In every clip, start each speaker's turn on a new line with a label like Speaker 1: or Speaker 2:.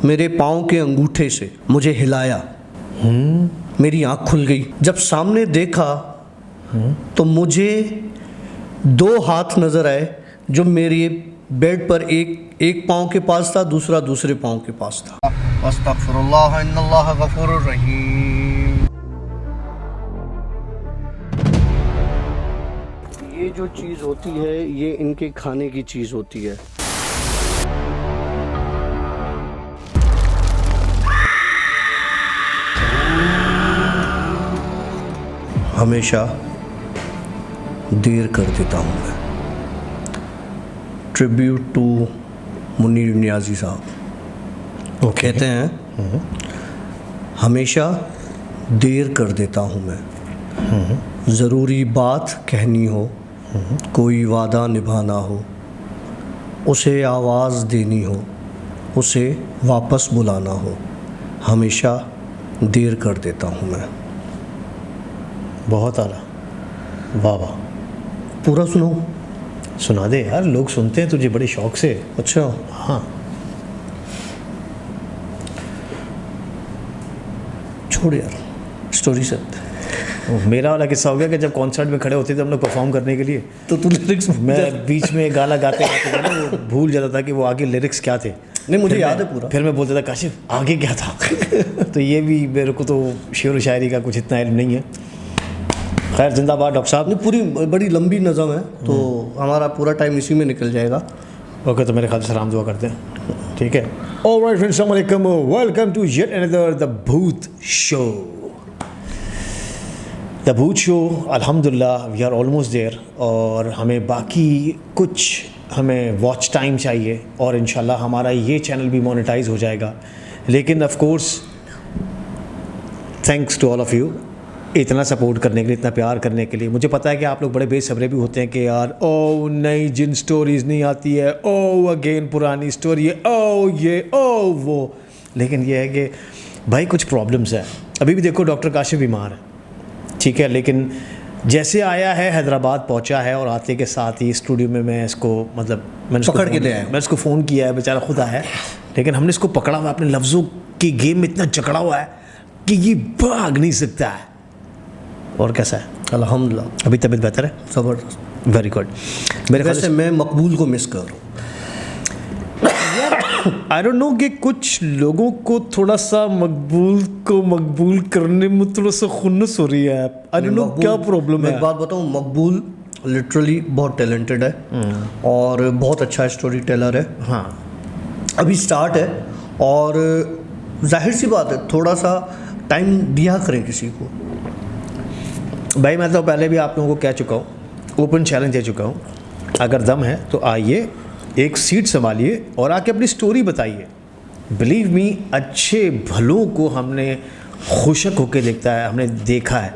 Speaker 1: मेरे पाँव के अंगूठे से मुझे हिलाया। मेरी आँख खुल गई। जब सामने देखा तो मुझे 2 हाथ नज़र आए जो मेरे बेड पर एक पाँव के पास था, दूसरा दूसरे पाँव के पास था। अस्तगफिरुल्लाह इन्नल्लाह गफूरुर रहीम। ये जो चीज़ होती है ये इनके खाने की चीज़ होती है। हमेशा देर कर देता हूँ मैं। ट्रिब्यूट टू मुनीर नियाज़ी साहब। वो कहते हैं हमेशा देर कर देता हूँ मैं। ज़रूरी बात कहनी हो, कोई वादा निभाना हो, उसे आवाज़ देनी हो, उसे वापस बुलाना हो, हमेशा देर कर देता हूँ मैं।
Speaker 2: बहुत आला, वाह वाह।
Speaker 1: पूरा सुनो।
Speaker 2: सुना दे यार, लोग सुनते हैं तुझे बड़े शौक से।
Speaker 1: अच्छा
Speaker 2: हाँ,
Speaker 1: छोड़ यार, स्टोरी से।
Speaker 2: मेरा वाला किस्सा हो गया कि जब कॉन्सर्ट में खड़े होते थे हम लोग परफॉर्म करने के लिए,
Speaker 1: तो तू लिरिक्स
Speaker 2: मैं बीच में गाना गाते गाते ना वो भूल जाता था कि वो आगे लिरिक्स क्या थे।
Speaker 1: नहीं, मुझे याद है पूरा।
Speaker 2: फिर मैं बोलता था काशिफ आगे क्या था। तो ये भी मेरे को तो शेर व शायरी का कुछ इतना इल्म नहीं है। खैर जिंदाबाद डॉक्टर साहब।
Speaker 1: नहीं, पूरी बड़ी लंबी नज़म है तो हमारा पूरा टाइम इसी में निकल जाएगा।
Speaker 2: ओके, तो मेरे ख्याल से सलाम दुआ करते हैं, ठीक है। ऑलराइट फ्रेंड्स, अस्सलाम वालेकुम, welcome to yet another the Bhoot show. The Bhoot show, अल्हम्दुलिल्लाह वी आर ऑलमोस्ट देयर। और हमें बाकी कुछ हमें वॉच टाइम चाहिए और इंशाल्लाह हमारा ये चैनल भी मोनेटाइज हो जाएगा। लेकिन of course thanks to all of you, इतना सपोर्ट करने के लिए, इतना प्यार करने के लिए। मुझे पता है कि आप लोग बड़े बेसब्रे भी होते हैं कि यार ओ नई जिन स्टोरीज़ नहीं आती है, ओ अगेन पुरानी स्टोरी है, ओ ये ओ वो। लेकिन ये है कि भाई कुछ प्रॉब्लम्स है। अभी भी देखो डॉक्टर काशिफ बीमार है, ठीक है, लेकिन जैसे आया है हैदराबाद पहुंचा है और आते के साथ ही स्टूडियो में मैं इसको मैंने
Speaker 1: पकड़ के ले आया।
Speaker 2: मैं इसको फ़ोन किया है, बेचारा खुद आया है, लेकिन हमने इसको पकड़ा हुआ है। अपने लफ्ज़ों की गेम में इतना जकड़ा हुआ है कि ये भाग नहीं सकता है। और कैसा है?
Speaker 1: अल्हम्दुलिल्लाह
Speaker 2: अभी तबीयत बेहतर है?
Speaker 1: ज़बरदस्त,
Speaker 2: वेरी गुड। मेरे ख्याल
Speaker 1: वैसे मैं मकबूल को मिस कर रहा हूँ।
Speaker 2: आई डोंट नो कि कुछ लोगों को थोड़ा सा मकबूल को मकबूल करने में थोड़ा सा खुन्नस हो रही है। आई डोंट नो क्या प्रॉब्लम
Speaker 1: मैं
Speaker 2: है।
Speaker 1: एक बात बताऊँ, मकबूल लिटरली बहुत टैलेंटेड है और बहुत अच्छा स्टोरी टेलर है।
Speaker 2: हाँ,
Speaker 1: अभी स्टार्ट है और जाहिर सी बात है थोड़ा सा टाइम दिया करें किसी को।
Speaker 2: भाई मैं तो पहले भी आप लोगों को कह चुका हूँ, ओपन चैलेंज दे चुका हूँ, अगर दम है तो आइए, एक सीट संभालिए और आके अपनी स्टोरी बताइए। बिलीव मी, अच्छे भलों को हमने खुशक होके देखता है, हमने देखा है।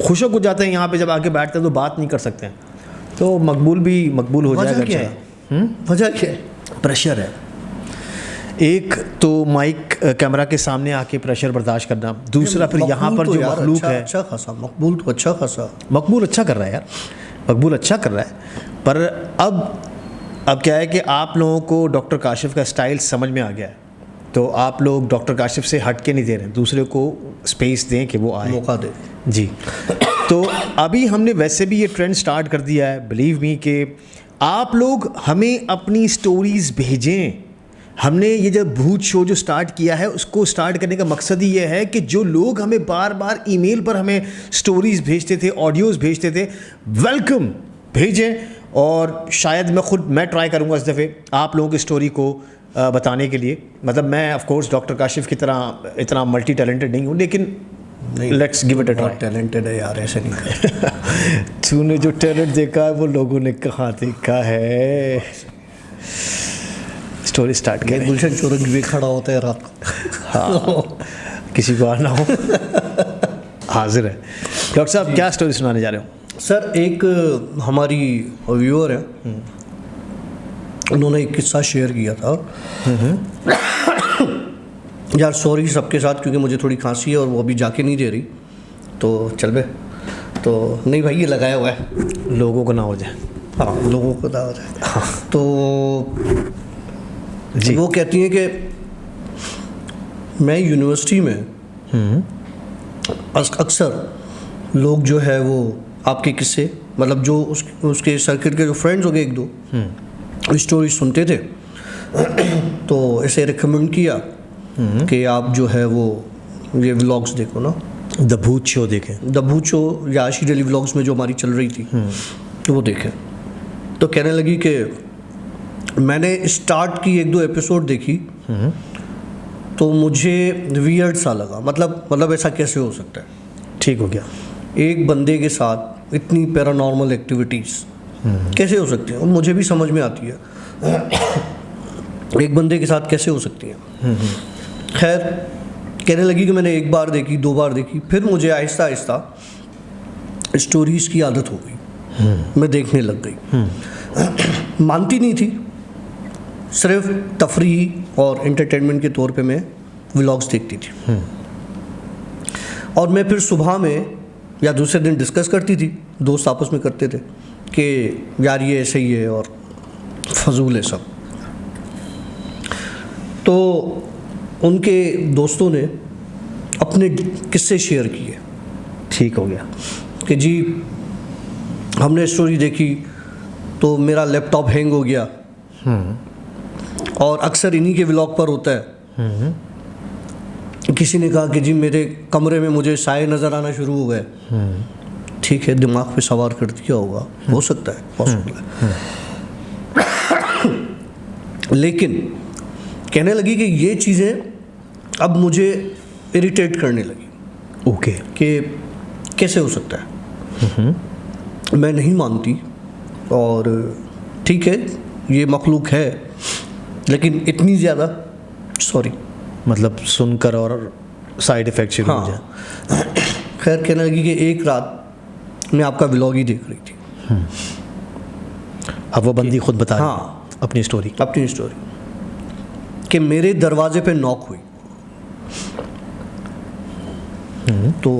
Speaker 2: खुशक हो जाते हैं यहाँ पे, जब आके बैठते हैं तो बात नहीं कर सकते हैं। तो मकबूल भी मकबूल हो जाएगा।
Speaker 1: क्या है? वजह क्या है?
Speaker 2: प्रेशर है। एक तो माइक कैमरा के सामने आके प्रेशर बर्दाश्त करना, दूसरा फिर यहाँ पर जो मखलूक है।
Speaker 1: अच्छा खासा मकबूल तो अच्छा खासा
Speaker 2: मकबूल अच्छा कर रहा है यार, मकबूल अच्छा कर रहा है। पर अब क्या है कि आप लोगों को डॉक्टर काशिफ का स्टाइल समझ में आ गया है, तो आप लोग डॉक्टर काशिफ से हट के नहीं दे रहे हैं, दूसरे को स्पेस दें कि वो आए,
Speaker 1: मौका दे
Speaker 2: जी। तो अभी हमने वैसे भी ये ट्रेंड स्टार्ट कर दिया है, बिलीव मी, कि आप लोग हमें अपनी स्टोरीज़ भेजें। हमने ये जब भूत शो जो स्टार्ट किया है, उसको स्टार्ट करने का मकसद ही ये है कि जो लोग हमें बार बार ईमेल पर हमें स्टोरीज़ भेजते थे, ऑडियोज़ भेजते थे, वेलकम, भेजें। और शायद मैं ट्राई करूँगा इस दफ़े आप लोगों की स्टोरी को बताने के लिए। मतलब मैं ऑफ कोर्स डॉक्टर काशिफ की तरह इतना मल्टी टैलेंटेड नहीं हूँ, लेकिन let's give it a try.
Speaker 1: Talented है यार, ऐसे नहीं।
Speaker 2: तूने जो टैलेंट देखा है वो लोगों ने कहाँ देखा है। स्टोरी स्टार्ट करें।
Speaker 1: गुलशन चौरंगी भी खड़ा होता है रात को।
Speaker 2: हाँ, किसी को आना हो हाजिर है। डॉक्टर साहब क्या स्टोरी सुनाने जा रहे हो?
Speaker 1: सर, एक हमारी व्यूअर है, उन्होंने एक किस्सा शेयर किया था। यार सॉरी सबके साथ, क्योंकि मुझे थोड़ी खांसी है और वो अभी जाके नहीं दे रही, तो चल बे। तो नहीं भाई, ये लगाया हुआ है,
Speaker 2: लोगों को ना हो जाए।
Speaker 1: हाँ, लोगों को ना हो जाए। तो
Speaker 2: जी।
Speaker 1: वो कहती हैं कि मैं यूनिवर्सिटी में अक्सर लोग जो है वो आपके किस्से, मतलब जो उसके सर्किट के जो फ्रेंड्स हो गए एक दो स्टोरी सुनते थे, तो ऐसे रिकमेंड किया कि आप जो है वो ये व्लॉग्स देखो ना,
Speaker 2: द भूत शो देखें।
Speaker 1: द भूत शो या आशी डेली व्लॉग्स में जो हमारी चल रही थी तो वो देखें। तो कहने लगी कि मैंने स्टार्ट की 1-2 एपिसोड देखी तो मुझे वियर्ड सा लगा, मतलब ऐसा कैसे हो सकता है,
Speaker 2: ठीक हो गया,
Speaker 1: एक बंदे के साथ इतनी पैरानॉर्मल एक्टिविटीज़ कैसे हो सकती हैं, और मुझे भी समझ में आती है एक बंदे के साथ कैसे हो सकती हैं। खैर कहने लगी कि मैंने 1 बार देखी, 2 बार देखी, फिर मुझे आहिस्ता आहिस्ता स्टोरीज़ की आदत हो गई, मैं देखने लग गई। मानती नहीं थी, सिर्फ तफरीह और एंटरटेनमेंट के तौर पे मैं व्लॉग्स देखती थी, और मैं फिर सुबह में या दूसरे दिन डिस्कस करती थी, दोस्त आपस में करते थे कि यार ये ऐसे ही है और फजूल है सब। तो उनके दोस्तों ने अपने किस्से शेयर किए,
Speaker 2: ठीक हो गया
Speaker 1: कि जी हमने स्टोरी देखी तो मेरा लैपटॉप हैंग हो गया, और अक्सर इन्हीं के व्लॉग पर होता है। किसी ने कहा कि जी मेरे कमरे में मुझे साए नज़र आना शुरू हो गए। ठीक है, दिमाग पे सवार कर दिया होगा, हो सकता है, पॉसिबल है। लेकिन कहने लगी कि ये चीज़ें अब मुझे इरिटेट करने लगी।
Speaker 2: ओके।
Speaker 1: कि कैसे हो सकता है, मैं नहीं मानती, और ठीक है ये मखलूक है, लेकिन इतनी ज़्यादा सॉरी,
Speaker 2: मतलब सुनकर और साइड इफ़ेक्ट शुरू हो जाए।
Speaker 1: खैर कहने लगी कि एक रात मैं आपका व्लॉग ही देख रही थी।
Speaker 2: अब वो बंदी खुद बता रही
Speaker 1: हाँ,
Speaker 2: अपनी स्टोरी
Speaker 1: कि मेरे दरवाजे पे नॉक हुई। तो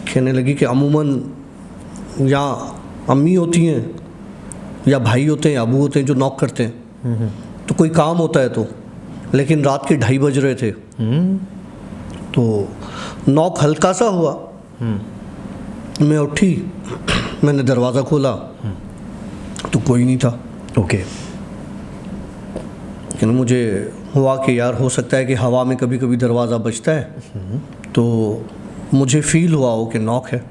Speaker 1: कहने लगी कि अमूमन या अम्मी होती हैं या भाई होते हैं या अबू होते हैं जो नॉक करते हैं, तो कोई काम होता है तो, लेकिन रात के 2:30 बज रहे थे, तो नॉक हल्का सा हुआ, मैं उठी, मैंने दरवाज़ा खोला तो कोई नहीं था।
Speaker 2: ओके।
Speaker 1: लेकिन मुझे हुआ कि यार हो सकता है कि हवा में कभी कभी दरवाज़ा बजता है, तो मुझे फील हुआ हो कि नॉक है।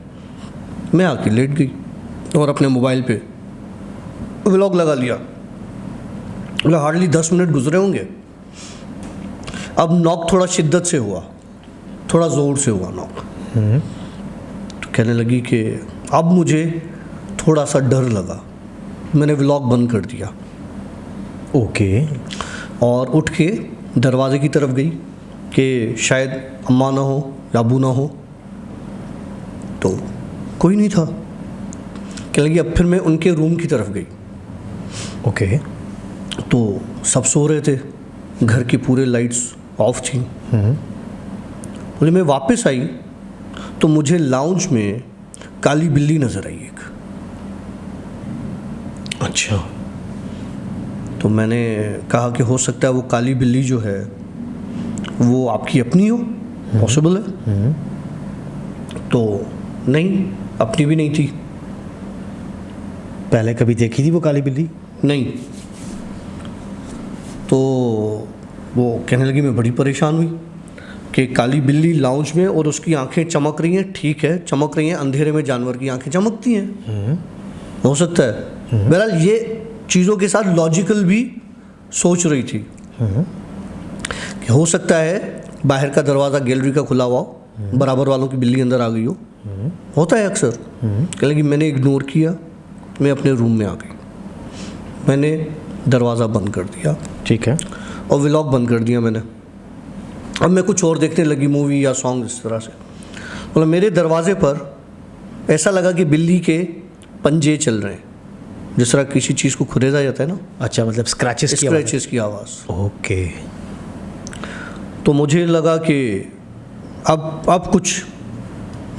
Speaker 1: मैं आके लेट गई और अपने मोबाइल पे व्लॉग लगा लिया। मतलब हार्डली 10 मिनट गुजरे होंगे, अब नॉक थोड़ा शिद्दत से हुआ, थोड़ा ज़ोर से हुआ नॉक। तो कहने लगी कि अब मुझे थोड़ा सा डर लगा, मैंने व्लॉग बंद कर दिया।
Speaker 2: ओके।
Speaker 1: और उठ के दरवाजे की तरफ गई कि शायद अम्मा ना हो या अबू ना हो, तो कोई नहीं था। कहने लगी अब फिर मैं उनके रूम की तरफ गई।
Speaker 2: ओके।
Speaker 1: तो सब सो रहे थे, घर की पूरे लाइट्स ऑफ थी। बोले मैं वापस आई तो मुझे लाउंज में काली बिल्ली नज़र आई एक।
Speaker 2: अच्छा।
Speaker 1: तो मैंने कहा कि हो सकता है वो काली बिल्ली जो है वो आपकी अपनी हो, पॉसिबल है। तो नहीं, अपनी भी नहीं थी।
Speaker 2: पहले कभी देखी थी वो काली बिल्ली?
Speaker 1: नहीं। तो वो कहने लगी मैं बड़ी परेशान हुई कि काली बिल्ली लाउंज में और उसकी आंखें चमक रही हैं। ठीक है, चमक रही हैं, अंधेरे में जानवर की आंखें चमकती हैं, हो सकता है। बहरहाल ये चीज़ों के साथ लॉजिकल भी सोच रही थी कि हो सकता है बाहर का दरवाज़ा गैलरी का खुला हुआ हो, बराबर वालों की बिल्ली अंदर आ गई हो, होता है अक्सर। कहने लगी मैंने इग्नोर किया, मैं अपने रूम में आ गई, मैंने दरवाज़ा बंद कर दिया।
Speaker 2: ठीक है।
Speaker 1: और व्लॉग बंद कर दिया मैंने। अब मैं कुछ और देखने लगी, मूवी या सॉन्ग इस तरह से। मतलब मेरे दरवाजे पर ऐसा लगा कि बिल्ली के पंजे चल रहे हैं, जिस तरह किसी चीज़ को खुरेदा जाता है ना।
Speaker 2: अच्छा, मतलब स्क्रैचेस
Speaker 1: की आवाज़।
Speaker 2: ओके।
Speaker 1: तो मुझे लगा कि अब कुछ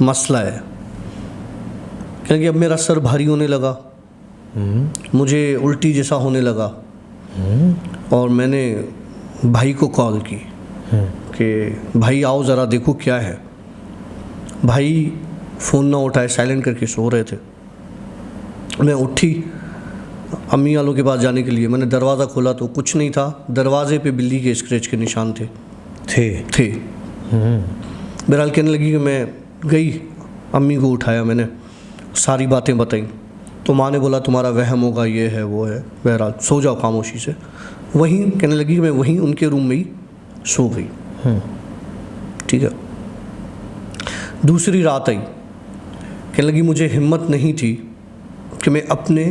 Speaker 1: मसला है, क्योंकि अब मेरा सर भारी होने लगा, मुझे उल्टी जैसा होने लगा। और मैंने भाई को कॉल की कि भाई आओ ज़रा देखो क्या है। भाई फ़ोन ना उठाए, साइलेंट करके सो रहे थे। मैं उठी अम्मी वालों के पास जाने के लिए, मैंने दरवाज़ा खोला तो कुछ नहीं था, दरवाजे पे बिल्ली के स्क्रैच के निशान थे। बहरहाल कहने लगी कि मैं गई, अम्मी को उठाया, मैंने सारी बातें बताई तो माँ ने बोला तुम्हारा वहम होगा, ये है वो है, बहरहाल सो जाओ खामोशी से। वहीं कहने लगी कि मैं वहीं उनके रूम में ही सो गई। ठीक है। दूसरी रात आई, कहने लगी मुझे हिम्मत नहीं थी कि मैं अपने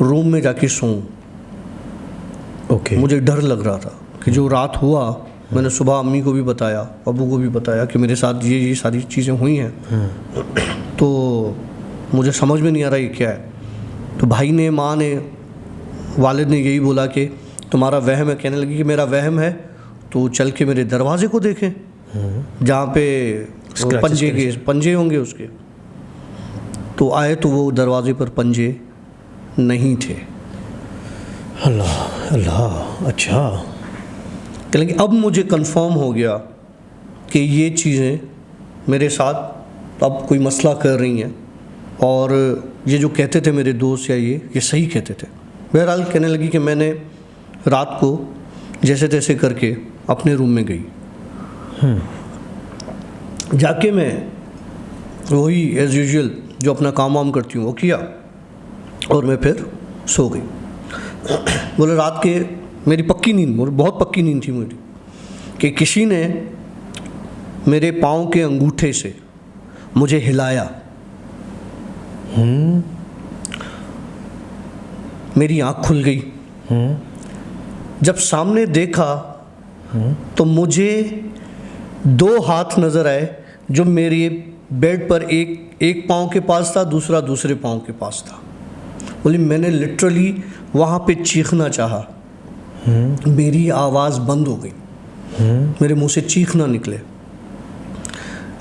Speaker 1: रूम में जाके सोऊं। मुझे डर लग रहा था कि जो रात हुआ, मैंने सुबह अम्मी को भी बताया, अबू को भी बताया कि मेरे साथ ये सारी चीज़ें हुई हैं। तो मुझे समझ में नहीं आ रहा ये क्या है। तो भाई ने, माँ ने, वालिद ने यही बोला कि तुम्हारा वहम है। कहने लगी कि मेरा वहम है तो चल के मेरे दरवाजे को देखें जहाँ पे पंजे होंगे उसके। तो आए तो वो दरवाजे पर पंजे नहीं थे।
Speaker 2: अल्लाह अल्लाह। अच्छा।
Speaker 1: कहने लगी अब मुझे कंफर्म हो गया कि ये चीज़ें मेरे साथ अब कोई मसला कर रही हैं, और ये जो कहते थे मेरे दोस्त या ये सही कहते थे। बहरहाल कहने लगी कि मैंने रात को जैसे तैसे करके अपने रूम में गई। जाके मैं वही एज़ यूजुअल जो अपना काम वाम करती हूँ वो किया, और मैं फिर सो गई। बोले रात के मेरी पक्की नींद, बहुत पक्की नींद थी मेरी, कि किसी ने मेरे पाँव के अंगूठे से मुझे हिलाया। मेरी आँख खुल गई। जब सामने देखा तो मुझे 2 हाथ नज़र आए जो मेरे बेड पर एक पाँव के पास था, दूसरा दूसरे पाँव के पास था। बोली मैंने लिटरली वहाँ पे चीखना चाहा, मेरी आवाज़ बंद हो गई, मेरे मुंह से चीख ना निकले।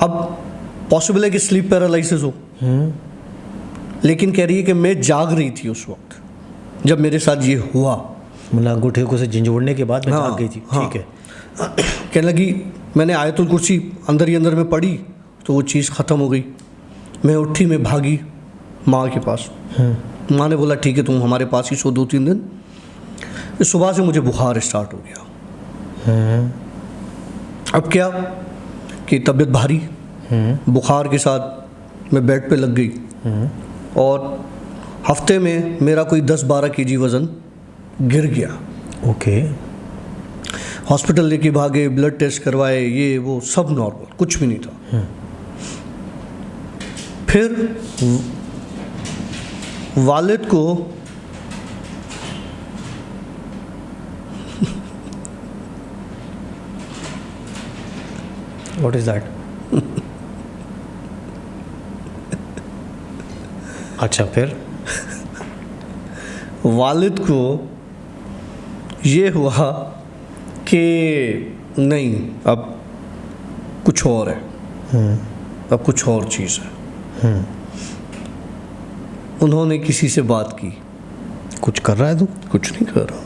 Speaker 1: अब पॉसिबल है कि स्लीप पैरालिसिस हो, लेकिन कह रही है कि मैं जाग रही थी उस वक्त जब मेरे साथ ये हुआ।
Speaker 2: मतलब अंगूठे को से झंझोड़ने के बाद मैं जाग गई थी। ठीक है।
Speaker 1: कहने लगी मैंने आयतुल कुर्सी अंदर ही अंदर में पढ़ी तो वो चीज़ ख़त्म हो गई। मैं उठी, मैं भागी माँ के पास। माँ ने बोला ठीक है तुम हमारे पास ही सो 2-3 दिन। सुबह से मुझे बुखार स्टार्ट हो गया। अब क्या कि तबीयत भारी, बुखार के साथ मैं बेड पे लग गई, और हफ्ते में मेरा कोई 10-12 kg वज़न गिर गया।
Speaker 2: ओके।
Speaker 1: हॉस्पिटल लेके भागे, ब्लड टेस्ट करवाए, ये वो सब नॉर्मल, कुछ भी नहीं था। फिर वालिद को
Speaker 2: व्हाट इज दैट? अच्छा, फिर
Speaker 1: वालिद को ये हुआ कि नहीं अब कुछ और है, अब कुछ और चीज़ है। उन्होंने किसी से बात की।
Speaker 2: कुछ कर रहा है तू?
Speaker 1: कुछ नहीं कर रहा,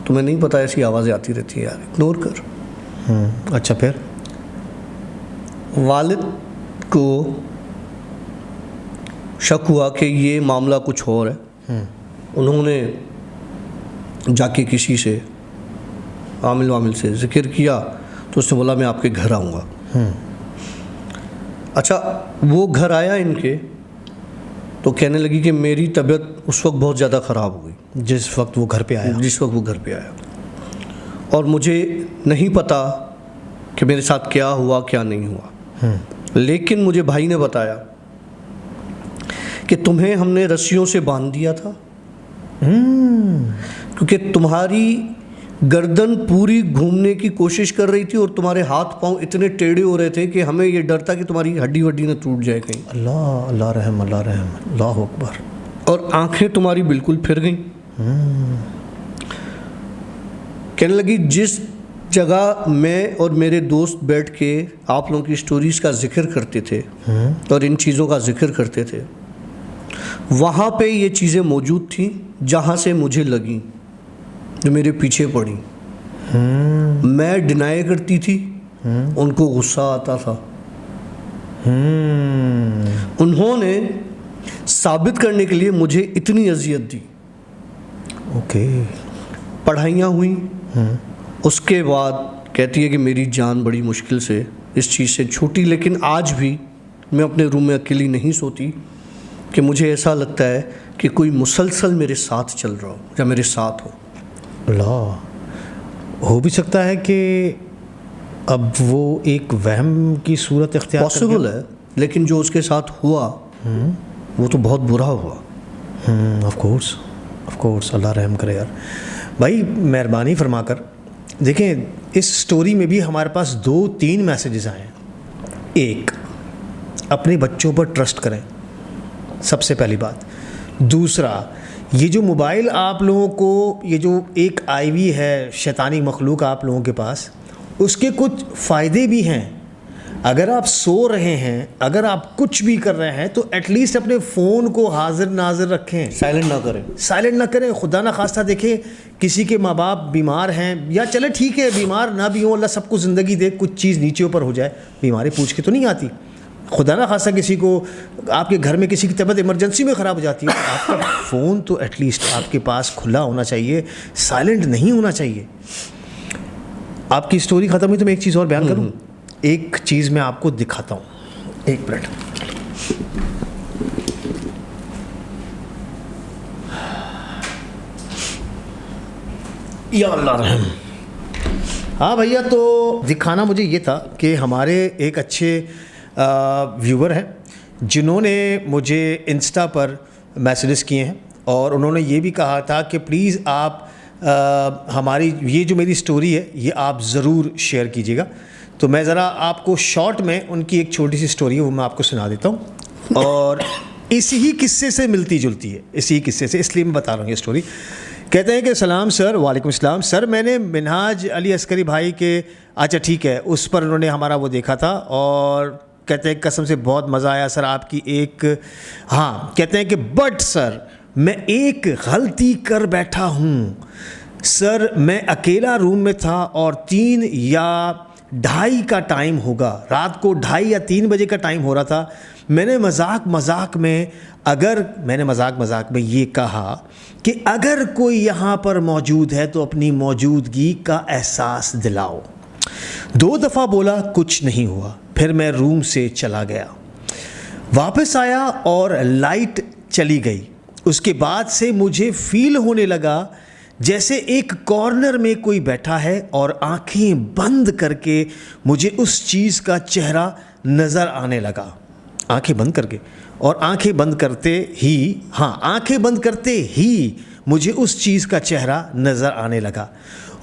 Speaker 1: तुम्हें नहीं पता ऐसी आवाज़ें आती रहती है यार, इग्नोर कर।
Speaker 2: अच्छा, फिर
Speaker 1: वालिद को शक हुआ कि ये मामला कुछ और है। उन्होंने जाके किसी से आमिल से जिक्र किया तो उसने बोला मैं आपके घर आऊँगा। अच्छा, वो घर आया इनके तो कहने लगी कि मेरी तबीयत उस वक्त बहुत ज़्यादा ख़राब हो गई
Speaker 2: जिस वक्त वो घर पे आया।
Speaker 1: जिस वक्त वो घर पे आया, और मुझे नहीं पता कि मेरे साथ क्या हुआ क्या नहीं हुआ। लेकिन मुझे भाई ने बताया कि तुम्हें हमने रस्सियों से बांध दिया था, क्योंकि तुम्हारी गर्दन पूरी घूमने की कोशिश कर रही थी और तुम्हारे हाथ पांव इतने टेढ़े हो रहे थे कि हमें ये डर था कि तुम्हारी हड्डी वड्डी न टूट जाए कहीं।
Speaker 2: अल्लाह अल्लाह रहम, अल्लाह रहम, अल्लाह अकबर।
Speaker 1: और आंखें तुम्हारी बिल्कुल फिर गईं। कहने लगी जिस जगह मैं और मेरे दोस्त बैठ के आप लोगों की स्टोरीज़ का जिक्र करते थे और इन चीज़ों का जिक्र करते थे, वहाँ पे ये चीज़ें मौजूद थी जहाँ से मुझे लगी, जो मेरे पीछे पड़ी। मैं डिनाई करती थी उनको गुस्सा आता था। उन्होंने साबित करने के लिए मुझे इतनी अजियत दी।
Speaker 2: ओके।
Speaker 1: पढ़ाइयाँ हुई, उसके बाद कहती है कि मेरी जान बड़ी मुश्किल से इस चीज़ से छूटी, लेकिन आज भी मैं अपने रूम में अकेली नहीं सोती कि मुझे ऐसा लगता है कि कोई मुसलसल मेरे साथ चल रहा हो या मेरे साथ हो।
Speaker 2: हो भी सकता है कि अब वो एक वहम की सूरत इख्तियार कर
Speaker 1: पॉसिबल है, लेकिन जो उसके साथ हुआ वो तो बहुत बुरा हुआ।
Speaker 2: ऑफ कोर्स अल्लाह रहम करे यार। भाई मेहरबानी फरमाकर देखें, इस स्टोरी में भी हमारे पास 2-3 मैसेजेस आए हैं। एक, अपने बच्चों पर ट्रस्ट करें, सबसे पहली बात। दूसरा, ये जो मोबाइल आप लोगों को, ये जो एक आईवी है शैतानी मखलूक आप लोगों के पास, उसके कुछ फ़ायदे भी हैं। अगर आप सो रहे हैं, अगर आप कुछ भी कर रहे हैं, तो एटलीस्ट अपने फ़ोन को हाजिर नाजिर रखें, साइलेंट ना करें। खुदा ना खास्ता देखें किसी के माँ बाप बीमार हैं, या चले ठीक है बीमार ना भी हो, अल्लाह सबको ज़िंदगी दे, कुछ चीज़ नीचे ऊपर हो जाए, बीमारी पूछ के तो नहीं आती। खुदा ना खास्ता किसी को, आपके घर में किसी की तबीयत इमरजेंसी में ख़राब हो जाती है, तो आपका फ़ोन तो एटलीस्ट आपके पास खुला होना चाहिए, साइलेंट नहीं होना चाहिए। आपकी स्टोरी ख़त्म हुई तो मैं एक चीज़ और बयान करूँ। एक चीज़ मैं आपको दिखाता हूँ, एक मिनट। या अल्लाह रहम। हाँ भैया, तो दिखाना मुझे ये था कि हमारे एक अच्छे व्यूवर हैं जिन्होंने मुझे इंस्टा पर मैसेजेस किए हैं, और उन्होंने ये भी कहा था कि प्लीज़ आप हमारी ये जो मेरी स्टोरी है ये आप ज़रूर शेयर कीजिएगा। तो मैं ज़रा आपको शॉर्ट में उनकी एक छोटी सी स्टोरी है वो मैं आपको सुना देता हूँ, और इसी ही किस्से से मिलती जुलती है, इसी किस्से से, इसलिए मैं बता रहा हूँ ये स्टोरी। कहते हैं कि सलाम सर। वालेकुम सलाम सर, मैंने मिनहाज अली अस्करी भाई के, अच्छा ठीक है, उस पर उन्होंने हमारा वो देखा था, और कहते हैं कसम से बहुत मज़ा आया सर आपकी एक, हाँ कहते हैं कि बट सर मैं एक गलती कर बैठा हूँ सर। मैं अकेला रूम में था और 3 या 2:30 का टाइम होगा, रात को 2:30 या 3 बजे का टाइम हो रहा था। मैंने मजाक मजाक में ये कहा कि अगर कोई यहाँ पर मौजूद है तो अपनी मौजूदगी का एहसास दिलाओ। 2 दफ़ा बोला, कुछ नहीं हुआ। फिर मैं रूम से चला गया, वापस आया और लाइट चली गई। उसके बाद से मुझे फील होने लगा जैसे एक कॉर्नर में कोई बैठा है और आंखें बंद करके मुझे उस चीज़ का चेहरा नज़र आने लगा। आंखें बंद करके, और आंखें बंद करते ही मुझे उस चीज़ का चेहरा नज़र आने लगा,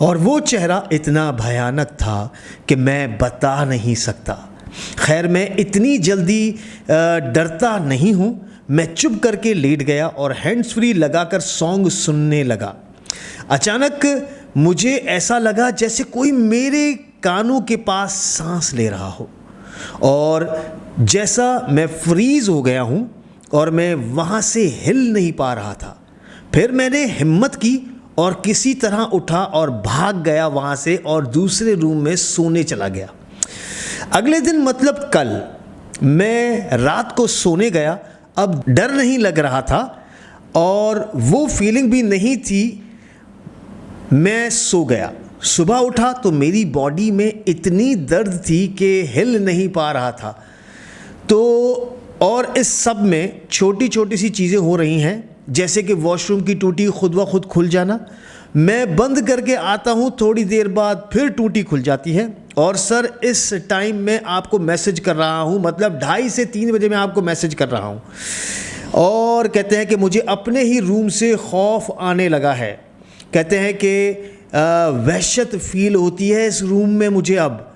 Speaker 2: और वो चेहरा इतना भयानक था कि मैं बता नहीं सकता। खैर, मैं इतनी जल्दी डरता नहीं हूँ। मैं चुप करके लेट गया और हैंड्स फ्री लगाकर सॉन्ग सुनने लगा। अचानक मुझे ऐसा लगा जैसे कोई मेरे कानों के पास सांस ले रहा हो, और जैसा मैं फ्रीज हो गया हूँ और मैं वहाँ से हिल नहीं पा रहा था। फिर मैंने हिम्मत की और किसी तरह उठा और भाग गया वहाँ से, और दूसरे रूम में सोने चला गया। अगले दिन मतलब कल मैं रात को सोने गया। अब डर नहीं लग रहा था और वो फीलिंग भी नहीं थी। मैं सो गया, सुबह उठा तो मेरी बॉडी में इतनी दर्द थी कि हिल नहीं पा रहा था। तो और इस सब में छोटी छोटी सी चीज़ें हो रही हैं, जैसे कि वॉशरूम की टूटी खुद ब खुद खुल जाना। मैं बंद करके आता हूँ, थोड़ी देर बाद फिर टूटी खुल जाती है। और सर इस टाइम में आपको मैसेज कर रहा हूँ, मतलब 2:30 से 3 बजे मैं आपको मैसेज कर रहा हूँ। और कहते हैं कि मुझे अपने ही रूम से खौफ आने लगा है। कहते हैं कि वहशत फील होती है इस रूम में मुझे। अब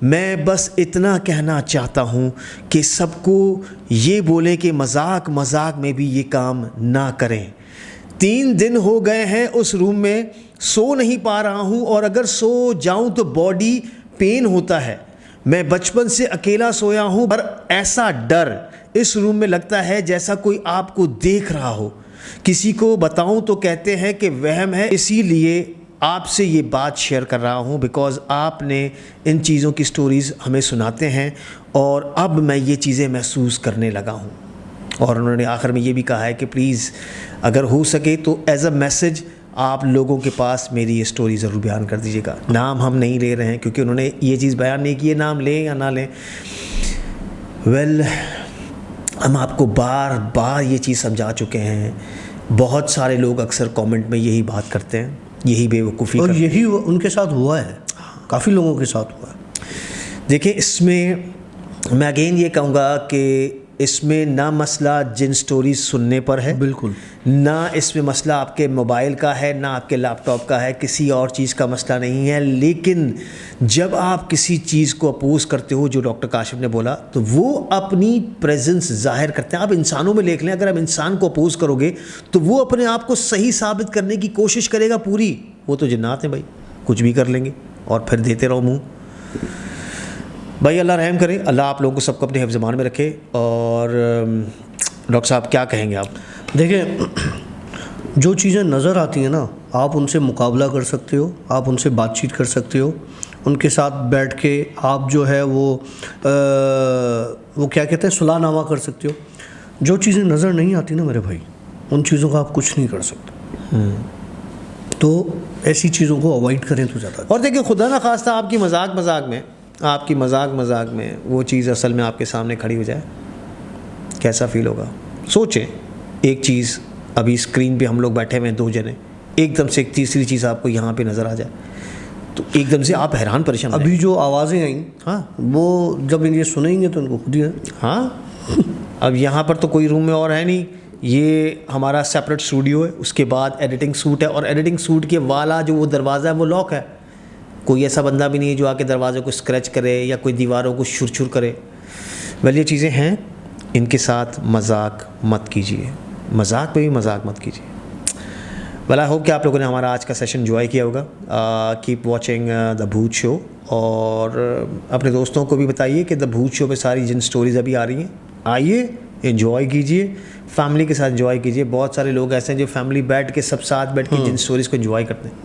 Speaker 2: मैं बस इतना कहना चाहता हूँ कि सबको ये बोलें कि मजाक में भी ये काम ना करें। 3 दिन हो गए हैं उस रूम में, सो नहीं पा रहा हूँ, और अगर सो जाऊँ तो बॉडी पेन होता है। मैं बचपन से अकेला सोया हूँ, पर ऐसा डर इस रूम में लगता है जैसा कोई आपको देख रहा हो। किसी को बताऊं तो कहते हैं कि वहम है, इसीलिए आपसे ये बात शेयर कर रहा हूँ बिकॉज़ आपने इन चीज़ों की स्टोरीज़ हमें सुनाते हैं और अब मैं ये चीज़ें महसूस करने लगा हूँ। और उन्होंने आखिर में ये भी कहा है कि प्लीज़ अगर हो सके तो एज अ मैसेज आप लोगों के पास मेरी ये स्टोरी ज़रूर बयान कर दीजिएगा। नाम हम नहीं ले रहे हैं क्योंकि उन्होंने ये चीज़ बयान नहीं की है, नाम लें या ना लें। हम आपको बार बार ये चीज़ समझा चुके हैं। बहुत सारे लोग अक्सर कमेंट में यही बात करते हैं, यही बेवकूफ़ी
Speaker 1: और
Speaker 2: करते हैं।
Speaker 1: यही उनके साथ हुआ है, काफ़ी लोगों के साथ हुआ है।
Speaker 2: देखिए, इसमें मैं अगेन ये कहूँगा कि इसमें ना मसला जिन स्टोरीज सुनने पर है,
Speaker 1: बिल्कुल,
Speaker 2: ना इसमें मसला आपके मोबाइल का है, ना आपके लैपटॉप का है, किसी और चीज़ का मसला नहीं है। लेकिन जब आप किसी चीज़ को अपोज करते हो, जो डॉक्टर काशिफ ने बोला, तो वो अपनी प्रेजेंस जाहिर करते हैं। आप इंसानों में देख लें, अगर आप इंसान को अपोज करोगे तो वो अपने आप को सही साबित करने की कोशिश करेगा पूरी। वो तो जिन्नात हैं भाई, कुछ भी कर लेंगे और फिर देते रहो मुँह। भाई अल्लाह रहम करे, अल्लाह आप लोगों को सबको अपने हिफ्ज़-ए-मान में रखे। और डॉक्टर साहब क्या कहेंगे आप?
Speaker 1: देखिए, जो चीज़ें नज़र आती हैं ना, आप उनसे मुकाबला कर सकते हो, आप उनसे बातचीत कर सकते हो, उनके साथ बैठ के आप जो है वो क्या कहते हैं, सुलहनामा कर सकते हो। जो चीज़ें नज़र नहीं आती ना मेरे भाई, उन चीज़ों का आप कुछ नहीं कर सकते। तो ऐसी चीज़ों को अवॉइड करें तो ज़्यादा।
Speaker 2: और देखिए, खुदा ना खास्ता आपकी मजाक में वो चीज़ असल में आपके सामने खड़ी हो जाए, कैसा फील होगा? सोचें, एक चीज़ अभी स्क्रीन पे हम लोग बैठे हुए हैं 2 जने, एकदम से एक तीसरी चीज़ आपको यहाँ पे नज़र आ जाए तो एकदम से आप हैरान परेशान।
Speaker 1: अभी जो आवाज़ें आई,
Speaker 2: हाँ,
Speaker 1: वो जब ये सुनेंगे तो उनको खुद ही है।
Speaker 2: हाँ, अब यहाँ पर तो कोई रूम में और है नहीं, ये हमारा सेपरेट स्टूडियो है। उसके बाद एडिटिंग सूट है और एडिटिंग सूट के वाला जो वो दरवाज़ा है वो लॉक है। कोई ऐसा बंदा भी नहीं है जो आके दरवाज़े को स्क्रैच करे या कोई दीवारों को छुर करे। वेल, ये चीज़ें हैं, इनके साथ मजाक मत कीजिए, मजाक पे भी मजाक मत कीजिए। वेल, आई होप कि आप लोगों ने हमारा आज का सेशन एंजॉय किया होगा। Keep watching the Bhoot show और अपने दोस्तों को भी बताइए कि द भूत शो पे सारी जिन स्टोरीज़ अभी आ रही हैं, आइए एंजॉय कीजिए, फैमिली के साथ एंजॉय कीजिए। बहुत सारे लोग ऐसे हैं जो फैमिली बैठ के सब साथ बैठ के जिन स्टोरीज़ को एंजॉय करते हैं,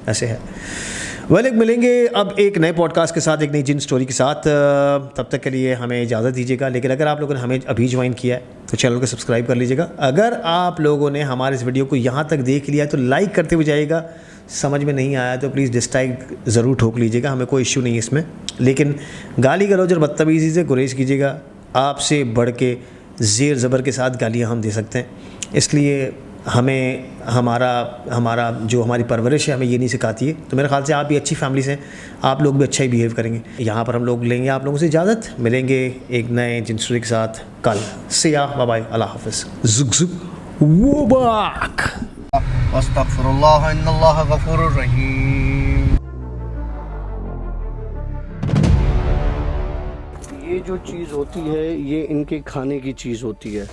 Speaker 2: ऐसे है। वेल, एक मिलेंगे अब एक नए पॉडकास्ट के साथ, एक नई जिन स्टोरी के साथ। तब तक के लिए हमें इजाज़त दीजिएगा। लेकिन अगर आप लोगों ने हमें अभी ज्वाइन किया है तो चैनल को सब्सक्राइब कर लीजिएगा। अगर आप लोगों ने हमारे इस वीडियो को यहाँ तक देख लिया है तो लाइक करते हुए जाइएगा। समझ में नहीं आया तो प्लीज़ डिसलाइक ज़रूर ठोक लीजिएगा, हमें कोई इश्यू नहीं है इसमें। लेकिन गाली गलौज और बदतमीज़ी से गुरेज कीजिएगा। आपसे बढ़ के ज़ेर ज़बर के साथ गालियाँ हम दे सकते हैं, इसलिए हमें हमारा जो हमारी परवरिश है हमें ये नहीं सिखाती है। तो मेरे ख्याल से आप भी अच्छी फैमिली से, आप लोग भी अच्छा ही बिहेव करेंगे। यहाँ पर हम लोग लेंगे आप लोगों से इजाज़त, मिलेंगे एक नए जिन स्टोरी के साथ कल। सिया, बाय बाय, अल्लाह हाफ़िज़।
Speaker 1: ज़ुक ज़ुक वो बाक अस्तगफिरुल्लाह इन्नल्लाह गफूरुर रहीम। ये जो चीज़ होती है ये इनके खाने की चीज़ होती है।